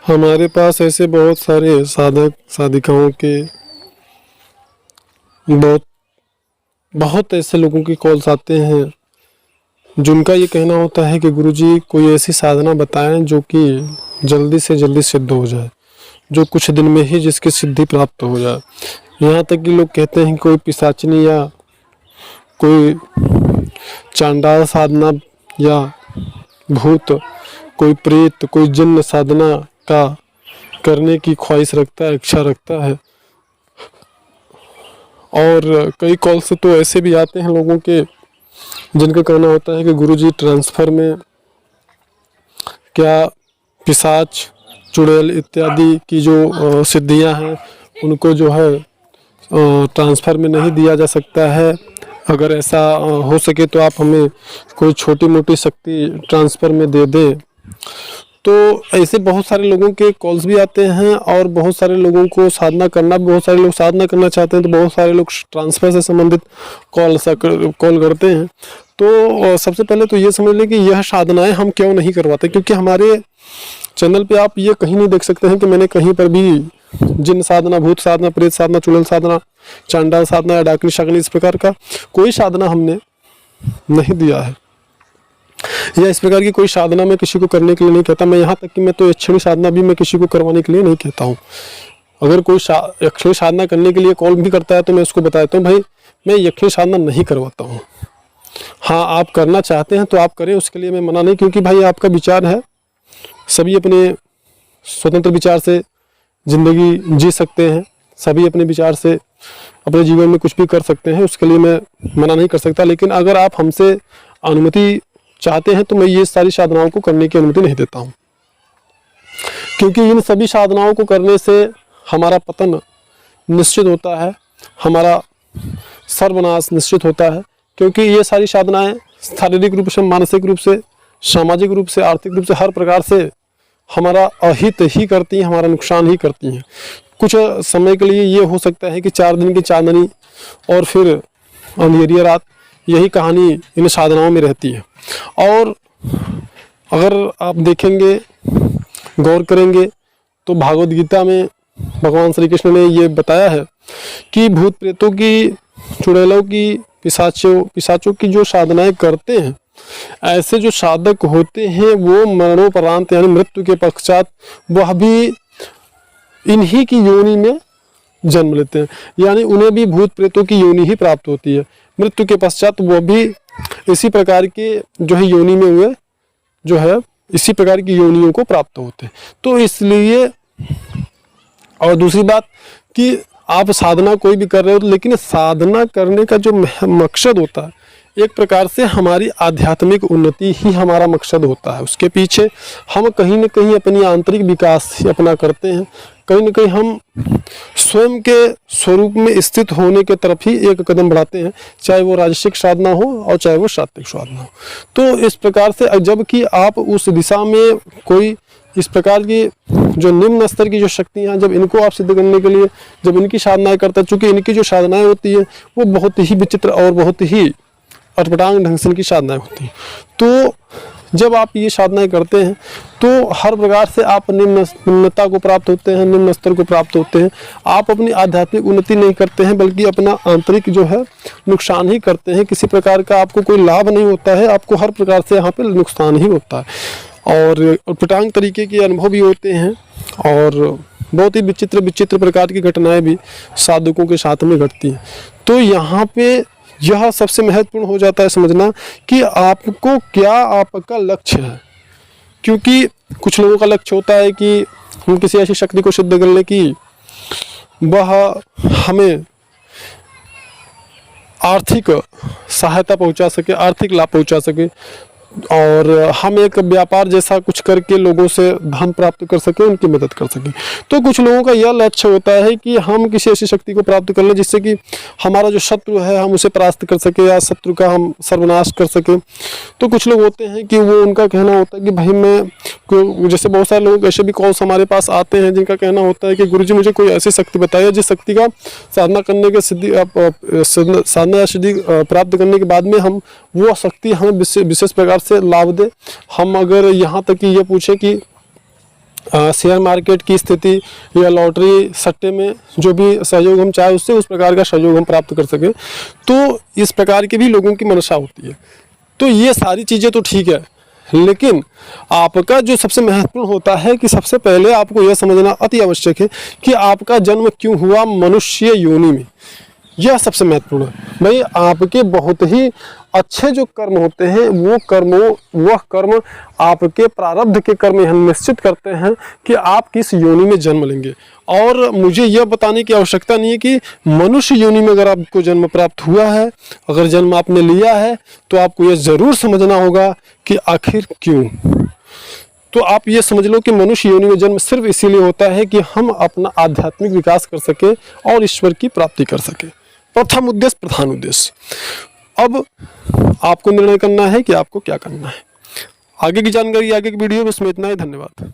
हमारे पास ऐसे बहुत सारे साधक साधिकाओं के बहुत बहुत ऐसे लोगों की कॉल्स आते हैं जिनका ये कहना होता है कि गुरुजी कोई ऐसी साधना बताएं जो कि जल्दी से जल्दी सिद्ध हो जाए, जो कुछ दिन में ही जिसकी सिद्धि प्राप्त हो जाए। यहाँ तक कि लोग कहते हैं कोई पिशाचनी या कोई चांडाल साधना या भूत, कोई प्रेत, कोई जिन्न साधना का करने की ख्वाहिश रखता है, इच्छा रखता है। और कई कॉल से तो ऐसे भी आते हैं लोगों के जिनका कहना होता है कि गुरुजी ट्रांसफ़र में क्या पिशाच, चुड़ैल इत्यादि की जो सिद्धियां हैं उनको जो है ट्रांसफ़र में नहीं दिया जा सकता है। अगर ऐसा हो सके तो आप हमें कोई छोटी मोटी शक्ति ट्रांसफ़र में दे दें। तो ऐसे बहुत सारे लोगों के कॉल्स भी आते हैं और बहुत सारे लोगों को साधना करना, बहुत सारे लोग साधना करना चाहते हैं तो बहुत सारे लोग ट्रांसफ़र से संबंधित कॉल करते हैं। तो सबसे पहले तो ये समझ लें कि यह साधनाएं हम क्यों नहीं करवाते, क्योंकि हमारे चैनल पे आप ये कहीं नहीं देख सकते हैं कि मैंने कहीं पर भी जिन साधना, भूत साधना, प्रेत साधना, चुड़ैल साधना, चांडाल साधना या डाकनी शाकनी इस प्रकार का कोई साधना हमने नहीं दिया है, या इस प्रकार की कोई साधना मैं किसी को करने के लिए नहीं कहता। मैं यहाँ तक कि मैं तो यक्षिणी साधना भी मैं किसी को करवाने के लिए नहीं कहता हूँ। अगर कोई यक्षिणी साधना करने के लिए कॉल भी करता है तो मैं उसको बताता हूँ भाई मैं यक्षिणी साधना नहीं करवाता हूँ। हाँ, आप करना चाहते हैं तो आप करें, उसके लिए मैं मना नहीं, क्योंकि भाई आपका विचार है, सभी अपने स्वतंत्र विचार से ज़िंदगी जी सकते हैं, सभी अपने विचार से अपने जीवन में कुछ भी कर सकते हैं, उसके लिए मैं मना नहीं कर सकता। लेकिन अगर आप हमसे अनुमति चाहते हैं तो मैं ये सारी साधनाओं को करने की अनुमति नहीं देता हूँ, क्योंकि इन सभी साधनाओं को करने से हमारा पतन निश्चित होता है, हमारा सर्वनाश निश्चित होता है। क्योंकि ये सारी साधनाएं शारीरिक रूप से, मानसिक रूप से, सामाजिक रूप से, आर्थिक रूप से, हर प्रकार से हमारा अहित ही करती हैं, हमारा नुकसान ही करती हैं। कुछ समय के लिए ये हो सकता है कि 4 दिन की चांदनी और फिर अंधेरी रात, यही कहानी इन साधनाओं में रहती है। और अगर आप देखेंगे, गौर करेंगे तो भागवत गीता में भगवान श्री कृष्ण ने ये बताया है कि भूत प्रेतों की, चुड़ैलों की, पिशाचों की जो साधनाएं करते हैं, ऐसे जो साधक होते हैं वो मरणोपरांत यानी मृत्यु के पश्चात वह भी इन्हीं की योनि में जन्म लेते हैं, यानी उन्हें भी भूत प्रेतों की योनि ही प्राप्त होती है। मृत्यु के पश्चात वह भी इसी प्रकार के जो है योनि में हुए जो है इसी प्रकार की योनियों को प्राप्त होते हैं। तो इसलिए, और दूसरी बात कि आप साधना कोई भी कर रहे हो, लेकिन साधना करने का जो मकसद होता है, एक प्रकार से हमारी आध्यात्मिक उन्नति ही हमारा मकसद होता है। उसके पीछे हम कहीं न कहीं अपनी आंतरिक विकास ही अपना करते हैं, कहीं न कहीं हम स्वयं के स्वरूप में स्थित होने के तरफ ही एक कदम बढ़ाते हैं, चाहे वो राजसिक साधना हो और चाहे वो सात्विक साधना हो। तो इस प्रकार से जबकि आप उस दिशा में कोई इस प्रकार की जो निम्न स्तर की जो शक्तियाँ हैं, जब इनको आप सिद्ध करने के लिए जब इनकी साधनाएं करता है, चूँकि इनकी जो साधनाएं होती है वो बहुत ही विचित्र और बहुत ही अटपटांग ढंग से इनकी साधनाएं होती हैं। तो जब आप ये साधनाएं करते हैं तो हर प्रकार से आप निम्नता को प्राप्त होते हैं, निम्न स्तर को प्राप्त होते हैं। आप अपनी आध्यात्मिक उन्नति नहीं करते हैं, बल्कि अपना आंतरिक जो है नुकसान ही करते हैं। किसी प्रकार का आपको कोई लाभ नहीं होता है, आपको हर प्रकार से यहाँ पे नुकसान ही होता है और अटपटांग तरीके के अनुभव भी होते हैं और बहुत ही विचित्र प्रकार की घटनाएं भी साधकों के साथ में घटती हैं। तो यहाँ पे यह सबसे महत्वपूर्ण हो जाता है समझना कि आपको क्या आपका लक्ष्य है, क्योंकि कुछ लोगों का लक्ष्य होता है कि हम किसी ऐसी शक्ति को सिद्ध कर ले कि वह हमें आर्थिक सहायता पहुंचा सके, आर्थिक लाभ पहुंचा सके और हम एक व्यापार जैसा कुछ करके लोगों से धन प्राप्त कर सके, उनकी मदद कर सके। तो कुछ लोगों का यह लक्ष्य होता है कि हम किसी ऐसी शक्ति को प्राप्त कर लें जिससे कि हमारा जो शत्रु है हम उसे परास्त कर सके या शत्रु का हम सर्वनाश कर सके। तो कुछ लोग होते हैं कि वो उनका कहना होता है कि भाई मैं, जैसे बहुत सारे लोग ऐसे भी कॉल्स हमारे पास आते हैं जिनका कहना होता है कि गुरुजी मुझे कोई ऐसी शक्ति बताइए जिस शक्ति का साधना करने के साधना या सिद्धि प्राप्त करने के बाद में हम वो शक्ति हमें विशेष प्रकार से लाभ दे। हम अगर यहाँ तक कि ये पूछे कि शेयर मार्केट की स्थिति या लॉटरी सट्टे में जो भी सहयोग हम चाहे उससे उस प्रकार का सहयोग हम प्राप्त कर सकें, तो इस प्रकार की भी लोगों की मंशा होती है। तो ये सारी चीज़ें तो ठीक है, लेकिन आपका जो सबसे महत्वपूर्ण होता है कि सबसे पहले आपको यह समझना अति आवश्यक है कि आपका जन्म क्यों हुआ मनुष्य योनि में। यह सबसे महत्वपूर्ण है। भाई आपके बहुत ही अच्छे जो कर्म होते हैं वह कर्म आपके प्रारब्ध के कर्म यह निश्चित करते हैं कि आप किस योनि में जन्म लेंगे। और मुझे यह बताने की आवश्यकता नहीं है कि मनुष्य योनि में अगर आपको जन्म प्राप्त हुआ है, अगर जन्म आपने लिया है, तो आपको यह ज़रूर समझना होगा कि आखिर क्यों। तो आप ये समझ लो कि मनुष्य योनि में जन्म सिर्फ इसीलिए होता है कि हम अपना आध्यात्मिक विकास कर सके और ईश्वर की प्राप्ति कर सके। प्रथम उद्देश्य, प्रधान उद्देश्य। अब आपको निर्णय करना है कि आपको क्या करना है। आगे की जानकारी आगे की वीडियो में, इसमें इतना ही। धन्यवाद।